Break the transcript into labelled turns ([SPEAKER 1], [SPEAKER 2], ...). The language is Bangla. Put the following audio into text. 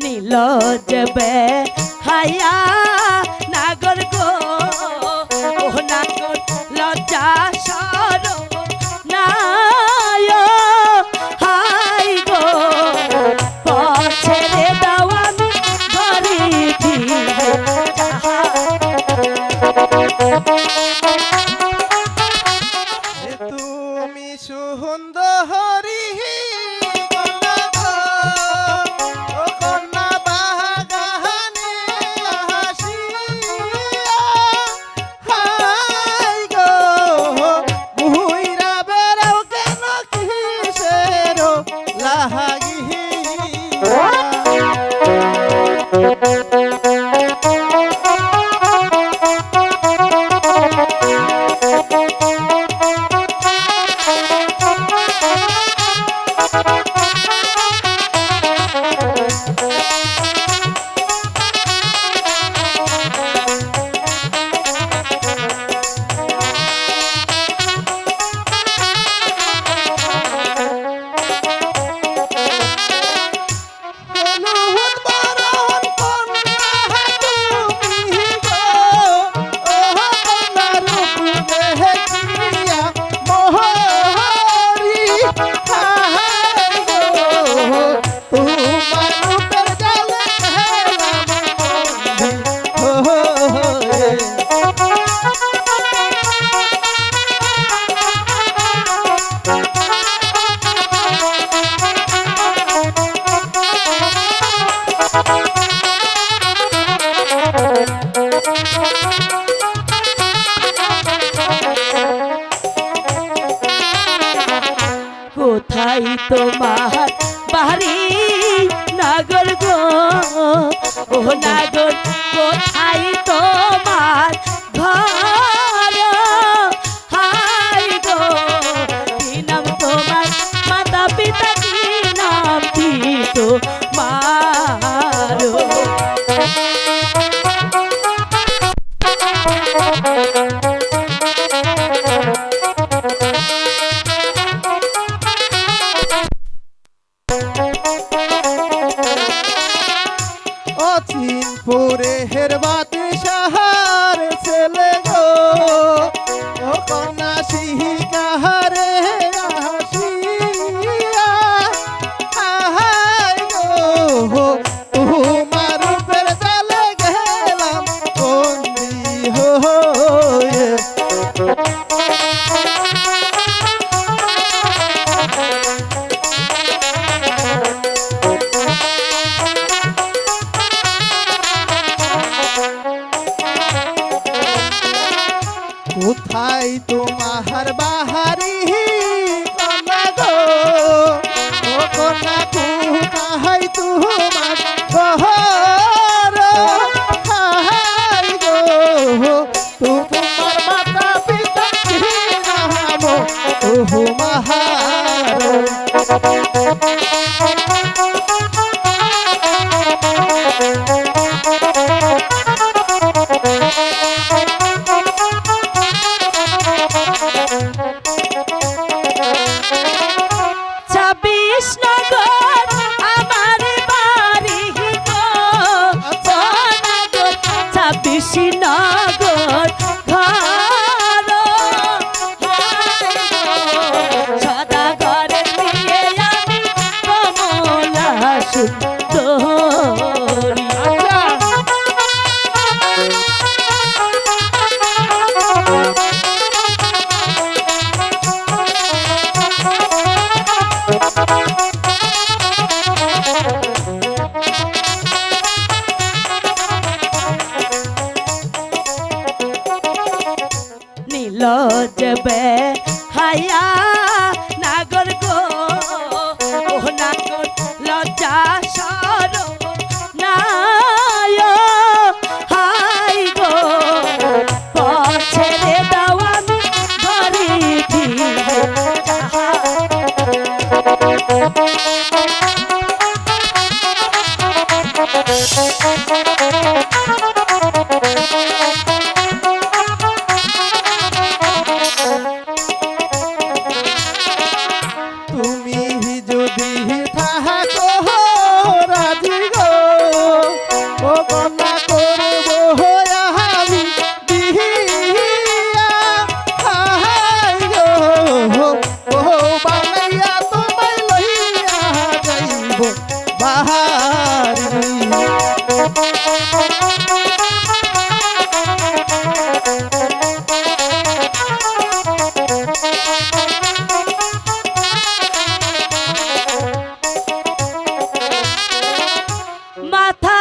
[SPEAKER 1] নীলজ হাইয়া নাগর গো ও নাগর লজ্জা সর নায় হাই গো পছেরে দাওয়ান ঘরে ফিরে
[SPEAKER 2] তুমি সুন্দরী
[SPEAKER 1] কোথায় তোমার বাড়ি নাগর গো ও নাগর কোথায় তোমার ঘর হাই গো কি নাম তোমার মাতা পিতা কি নাম কি তোমার
[SPEAKER 2] অচিনপুরে হেরবাতে সাহার ছেলে গো ও কন্যা সিহি কাহারে আসিয়া আহাই গো তোমার রূপের জালে গেলাম বন্দি হয়ে কোথায় তোমার বাহারি কন্যা গো ও কন্যা কোথায় তোমার ঘর হাই গো তোমার মাতা পিতা কি নাম তোমার
[SPEAKER 1] নগর ঘর সদা ঘরে নিয়ে আমি কমলা সুন্দরী নীলজ হাইয়া নাগর গো ও নাগর লজ্জা সর নায় হাই গো পছেরে দাওয়ান ঘরে ফিরে
[SPEAKER 2] তুমি যদি থাকো রাজি গো
[SPEAKER 1] মাথা